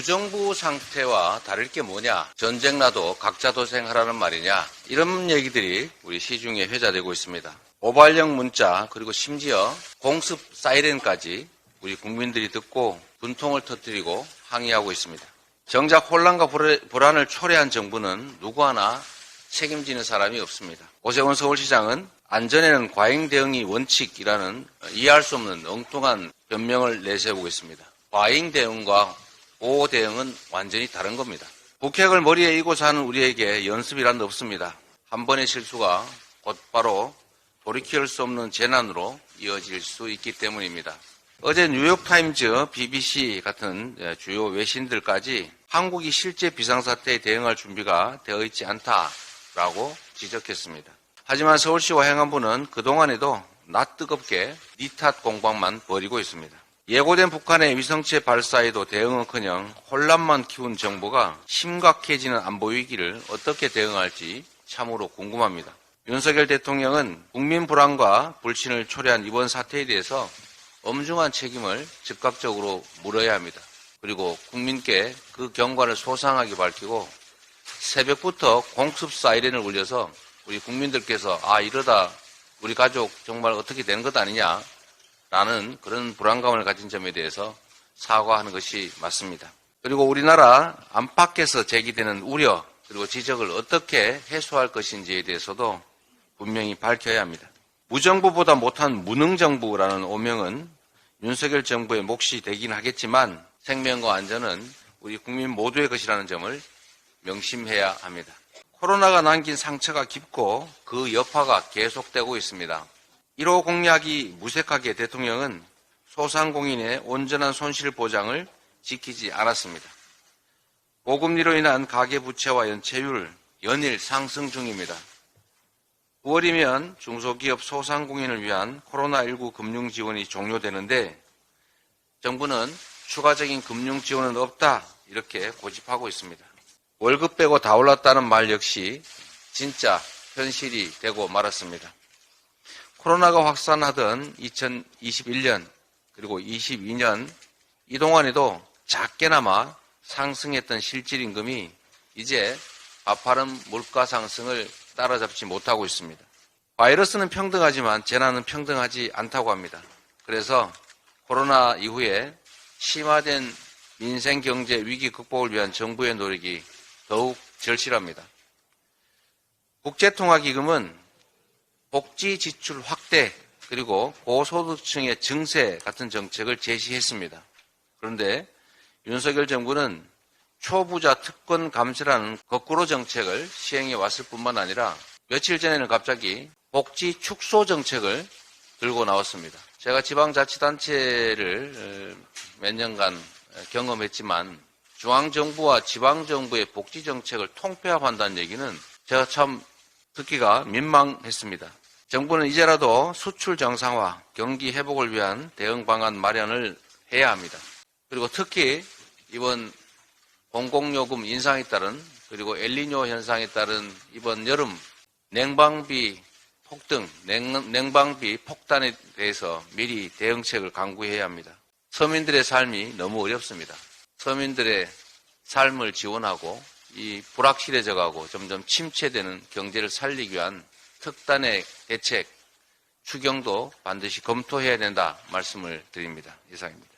무정부 상태와 다를 게 뭐냐? 전쟁 나도 각자 도생하라는 말이냐? 이런 얘기들이 우리 시중에 회자되고 있습니다. 오발령 문자 그리고 심지어 공습 사이렌까지 우리 국민들이 듣고 분통을 터뜨리고 항의하고 있습니다. 정작 혼란과 불안을 초래한 정부는 누구 하나 책임지는 사람이 없습니다. 오세훈 서울시장은 안전에는 과잉 대응이 원칙이라는 이해할 수 없는 엉뚱한 변명을 내세우고 있습니다. 과잉 대응과 보호 대응은 완전히 다른 겁니다. 북핵을 머리에 이고 사는 우리에게 연습이란 없습니다. 한 번의 실수가 곧바로 돌이킬 수 없는 재난으로 이어질 수 있기 때문입니다. 어제 뉴욕타임즈, BBC 같은 주요 외신들까지 한국이 실제 비상사태에 대응할 준비가 되어 있지 않다라고 지적했습니다. 하지만 서울시와 행안부는 그동안에도 낯뜨겁게 니 탓 공방만 벌이고 있습니다. 예고된 북한의 위성체 발사에도 대응은커녕 혼란만 키운 정부가 심각해지는 안보 위기를 어떻게 대응할지 참으로 궁금합니다. 윤석열 대통령은 국민 불안과 불신을 초래한 이번 사태에 대해서 엄중한 책임을 즉각적으로 물어야 합니다. 그리고 국민께 그 경과를 소상하게 밝히고 새벽부터 공습 사이렌을 울려서 우리 국민들께서 이러다 우리 가족 정말 어떻게 되는 것 아니냐라는 그런 불안감을 가진 점에 대해서 사과하는 것이 맞습니다. 그리고 우리나라 안팎에서 제기되는 우려 그리고 지적을 어떻게 해소할 것인지에 대해서도 분명히 밝혀야 합니다. 무정부보다 못한 무능정부라는 오명은 윤석열 정부의 몫이 되긴 하겠지만 생명과 안전은 우리 국민 모두의 것이라는 점을 명심해야 합니다. 코로나가 남긴 상처가 깊고 그 여파가 계속되고 있습니다. 1호 공약이 무색하게 대통령은 소상공인의 온전한 손실 보장을 지키지 않았습니다. 고금리로 인한 가계부채와 연체율 연일 상승 중입니다. 9월이면 중소기업 소상공인을 위한 코로나19 금융지원이 종료되는데 정부는 추가적인 금융지원은 없다 이렇게 고집하고 있습니다. 월급 빼고 다 올랐다는 말 역시 진짜 현실이 되고 말았습니다. 코로나가 확산하던 2021년 그리고 22년 이 동안에도 작게나마 상승했던 실질임금이 이제 가파른 물가 상승을 따라잡지 못하고 있습니다. 바이러스는 평등하지만 재난은 평등하지 않다고 합니다. 그래서 코로나 이후에 심화된 민생 경제 위기 극복을 위한 정부의 노력이 더욱 절실합니다. 국제통화기금은 복지 지출 확대 그리고 고소득층의 증세 같은 정책을 제시했습니다. 그런데 윤석열 정부는 초부자 특권 감세라는 거꾸로 정책을 시행해 왔을 뿐만 아니라 며칠 전에는 갑자기 복지 축소 정책을 들고 나왔습니다. 제가 지방자치단체를 몇 년간 경험했지만 중앙정부와 지방정부의 복지정책을 통폐합한다는 얘기는 제가 참 듣기가 민망했습니다. 정부는 이제라도 수출 정상화, 경기 회복을 위한 대응 방안 마련을 해야 합니다. 그리고 특히 이번 공공요금 인상에 따른 그리고 엘니뇨 현상에 따른 이번 여름 냉방비 폭등, 냉방비 폭탄에 대해서 미리 대응책을 강구해야 합니다. 서민들의 삶이 너무 어렵습니다. 서민들의 삶을 지원하고 이 불확실해져가고 점점 침체되는 경제를 살리기 위한 특단의 대책, 추경도 반드시 검토해야 된다 말씀을 드립니다. 이상입니다.